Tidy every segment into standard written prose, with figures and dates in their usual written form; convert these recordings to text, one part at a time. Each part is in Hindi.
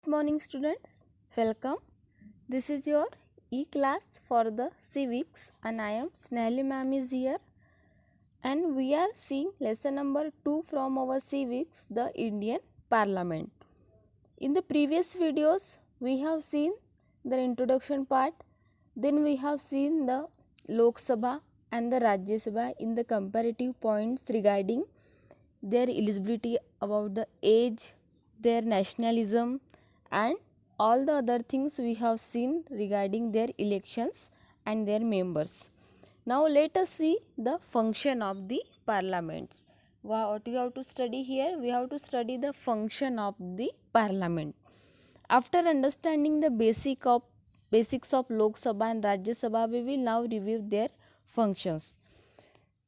Good morning, students. Welcome. This is your e-class for the civics, and I am Snehali ma'am is here. And we are seeing lesson number 2 from our civics, the Indian Parliament. In the previous videos, we have seen the introduction part. Then we have seen the Lok Sabha and the Rajya Sabha in the comparative points regarding their eligibility, about the age, their nationalism, and all the other things we have seen regarding their elections and their members. Now let us see the function of the parliaments. What we have to study here? We have to study the function of the parliament. After understanding the basics of Lok Sabha and Rajya Sabha, we will now review their functions.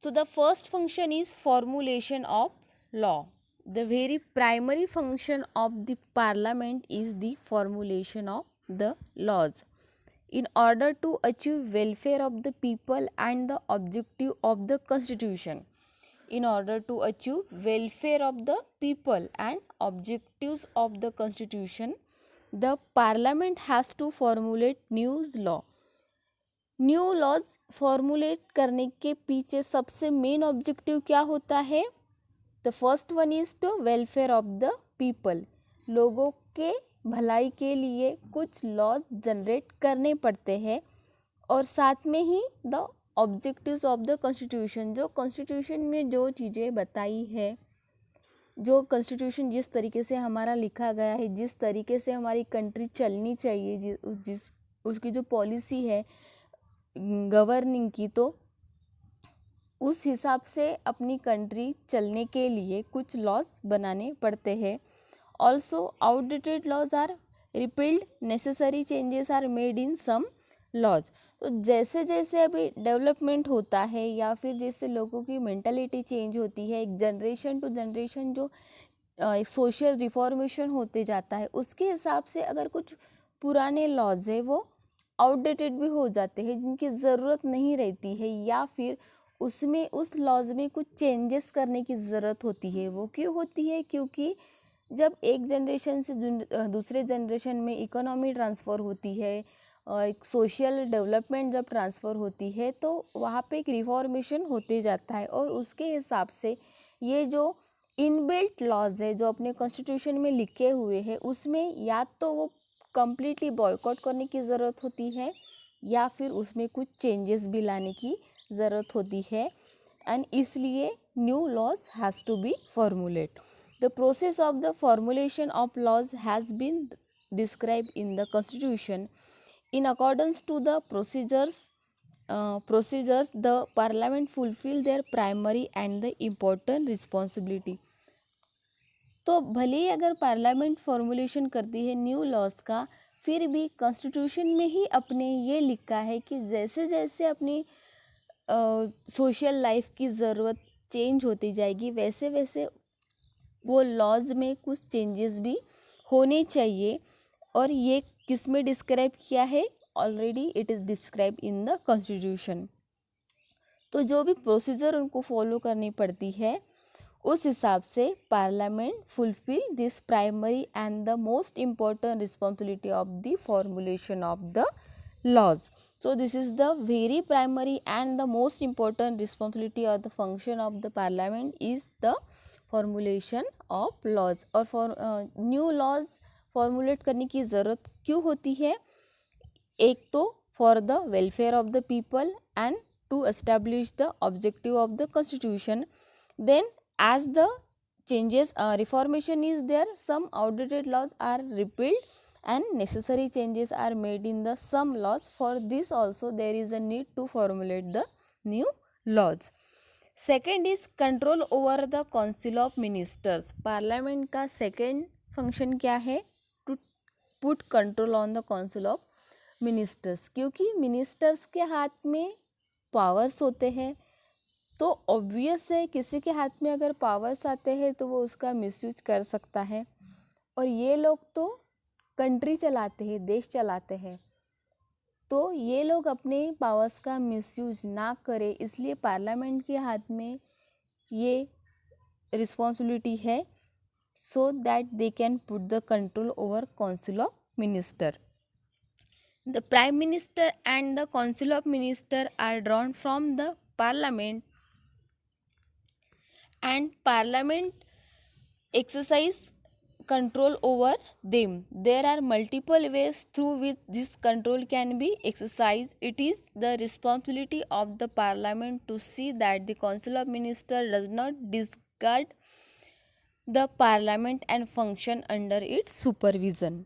So the first function is formulation of law. The very primary function of the parliament is the formulation of the laws. In order to achieve welfare of the people and the objective of the constitution. In order to achieve welfare of the people and objectives of the constitution, the parliament has to formulate new law. New laws formulate करने के पीछे सबसे मेन ऑब्जेक्टिव क्या होता है? The first one is to welfare of the people. लोगों के भलाई के लिए कुछ लॉज जनरेट करने पड़ते हैं और साथ में ही the objectives of the constitution. जो कॉन्स्टिट्यूशन में जो चीज़ें बताई है, जो कॉन्स्टिट्यूशन जिस तरीके से हमारा लिखा गया है, जिस तरीके से हमारी कंट्री चलनी चाहिए, उसकी जो पॉलिसी है गवर्निंग की, तो उस हिसाब से अपनी कंट्री चलने के लिए कुछ लॉज बनाने पड़ते हैं. Also outdated laws are repealed, necessary changes are made in some laws. तो जैसे जैसे अभी डेवलपमेंट होता है या फिर जैसे लोगों की मेंटालिटी चेंज होती है, एक जनरेशन टू जनरेशन जो एक सोशल रिफॉर्मेशन होते जाता है, उसके हिसाब से अगर कुछ पुराने लॉज है वो आउटडेटेड भी हो जाते हैं, जिनकी ज़रूरत नहीं रहती है, या फिर उसमें उस लॉज में कुछ चेंजेस करने की ज़रूरत होती है. वो क्यों होती है? क्योंकि जब एक जनरेशन से दूसरे जनरेशन में इकोनॉमी ट्रांसफ़र होती है, एक सोशल डेवलपमेंट जब ट्रांसफ़र होती है, तो वहाँ पे एक रिफॉर्मेशन होते जाता है. और उसके हिसाब से ये जो इनबिल्ट लॉज है जो अपने कॉन्स्टिट्यूशन में लिखे हुए हैं, उसमें या तो वो कम्प्लीटली बॉयकॉट करने की ज़रूरत होती है या फिर उसमें कुछ चेंजेस भी लाने की ज़रूरत होती है. एंड इसलिए new laws has to be formulate. The process of the formulation of laws has been describe in the constitution. In accordance to the procedures the parliament fulfill their primary and the important responsibility. तो भले ही अगर पार्लियामेंट फॉर्मुलेशन करती है न्यू लॉज का, फिर भी कॉन्स्टिट्यूशन में ही अपने ये लिखा है कि जैसे जैसे अपनी सोशल लाइफ की ज़रूरत चेंज होती जाएगी, वैसे वैसे वो लॉज में कुछ चेंजेस भी होने चाहिए. और ये किस में डिस्क्राइब किया है? Already it is describe in the constitution. तो जो भी प्रोसीजर उनको फॉलो करनी पड़ती है, उस हिसाब से parliament fulfil this primary and the most important responsibility of the formulation of the laws. So this is the very primary and the most important responsibility or the function of the parliament is the formulation of laws. और new laws formulate करने की ज़रूरत क्यों होती है? एक तो for the welfare of the people and to establish the objective of the constitution. Then as the changes reformation is there, some outdated laws are repealed and necessary changes are made in the some laws. For this also there is a need to formulate the new laws. Second is control over the council of ministers. parliament का second function क्या है? to put control on the council of ministers. क्योंकि ministers के हाथ में powers होते हैं, तो ऑब्वियस है किसी के हाथ में अगर पावर्स आते हैं तो वो उसका मिसयूज कर सकता है. और ये लोग तो कंट्री चलाते हैं, देश चलाते हैं, तो ये लोग अपने पावर्स का मिसयूज ना करें, इसलिए पार्लियामेंट के हाथ में ये रिस्पॉन्सिबिलिटी है so that they can put the control over Council of Minister. The Prime Minister and the Council of Minister are drawn from the Parliament, and Parliament exercise control over them. There are multiple ways through which this control can be exercised. It is the responsibility of the Parliament to see that the Council of Ministers does not disregard the Parliament and function under its supervision.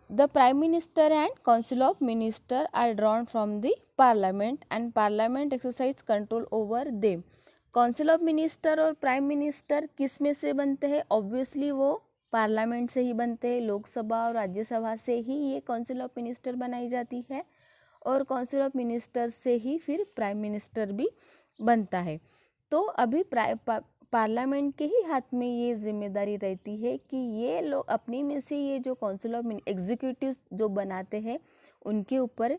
The Prime Minister and Council of Ministers are drawn from the Parliament, and Parliament exercise control over them. Council of minister और प्राइम मिनिस्टर किस में से बनते हैं? ऑब्वियसली वो पार्लियामेंट से ही बनते हैं। लोकसभा और राज्यसभा से ही ये काउंसिल ऑफ मिनिस्टर बनाई जाती है, और काउंसिल ऑफ मिनिस्टर से ही फिर प्राइम मिनिस्टर भी बनता है। तो अभी पार्लियामेंट के ही हाथ में ये जिम्मेदारी रहती है कि ये लोग अपनी में से ये जो काउंसिल ऑफ एग्जीक्यूटिव जो बनाते हैं उनके ऊपर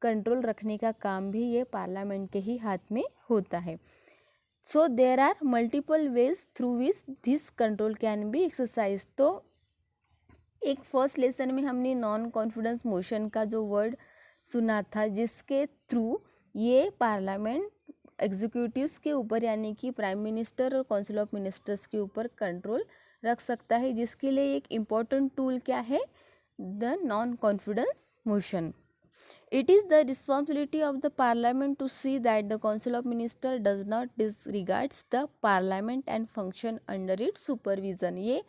कंट्रोल रखने का काम भी ये पार्लियामेंट के ही हाथ में होता है। So there are multiple ways through which this control can be exercised. तो एक फर्स्ट लेसन में हमने नॉन कॉन्फिडेंस मोशन का जो वर्ड सुना था, जिसके थ्रू ये पार्लियामेंट एग्जीक्यूटिव्स के ऊपर यानी कि प्राइम मिनिस्टर और काउंसिल ऑफ मिनिस्टर्स के ऊपर कंट्रोल रख सकता है, जिसके लिए एक इम्पॉर्टेंट टूल क्या है? The non confidence motion. It is the responsibility of the Parliament to see that the Council of Ministers does not disregards the Parliament and function under its supervision. ये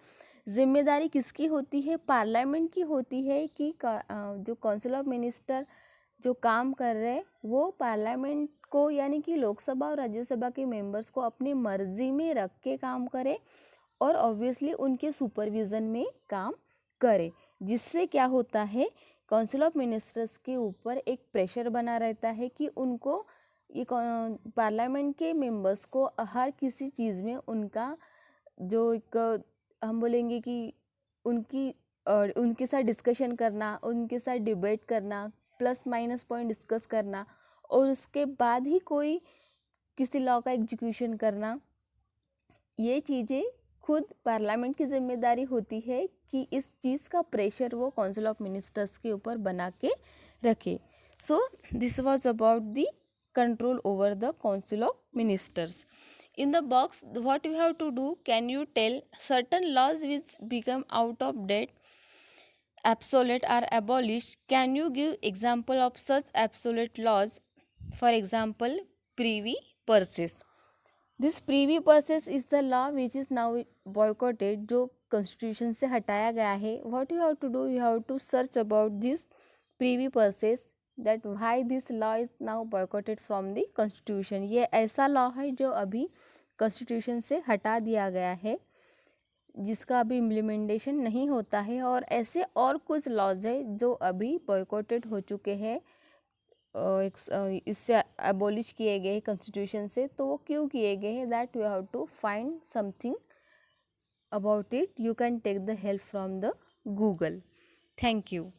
जिम्मेदारी किसकी होती है? पार्लियामेंट की होती है कि जो काउंसिल ऑफ मिनिस्टर जो काम कर रहे हैं वो पार्लियामेंट को यानी कि लोकसभा और राज्यसभा के मेंबर्स को अपनी मर्जी में रख के काम करे और ऑब्वियसली उनके सुपरविज़न में काम करे, जिससे क्या होता है? काउंसिल ऑफ मिनिस्टर्स के ऊपर एक प्रेशर बना रहता है कि उनको ये पार्लियामेंट के मेंबर्स को हर किसी चीज़ में उनका जो एक हम बोलेंगे कि उनके साथ डिस्कशन करना, उनके साथ डिबेट करना, प्लस माइनस पॉइंट डिस्कस करना और उसके बाद ही कोई किसी लॉ का एग्जीक्यूशन करना, ये चीज़ें खुद पार्लियामेंट की जिम्मेदारी होती है कि इस चीज़ का प्रेशर वो काउंसिल ऑफ मिनिस्टर्स के ऊपर बना के रखे. So this was about the control over the council of ministers. In the box, what you have to do, can you tell certain laws which become out of date, obsolete or abolished? Can you give example of such obsolete laws? For example, privy purses. This privy purses is the law which is now boycotted, जो कॉन्स्टिट्यूशन से हटाया गया है. What you have to do, you have to search about this privy purses, that why this law is now boycotted from the constitution. ये ऐसा लॉ है जो अभी कॉन्स्टिट्यूशन से हटा दिया गया है, जिसका अभी इम्प्लीमेंटेशन नहीं होता है, और ऐसे और कुछ लॉज है जो अभी बॉयकॉटेड हो चुके हैं, इससे एबॉलिश किए गए कॉन्स्टिट्यूशन से. तो वो क्यों किए गए हैं? That you have to find something about it. You can take the help from the Google. Thank you.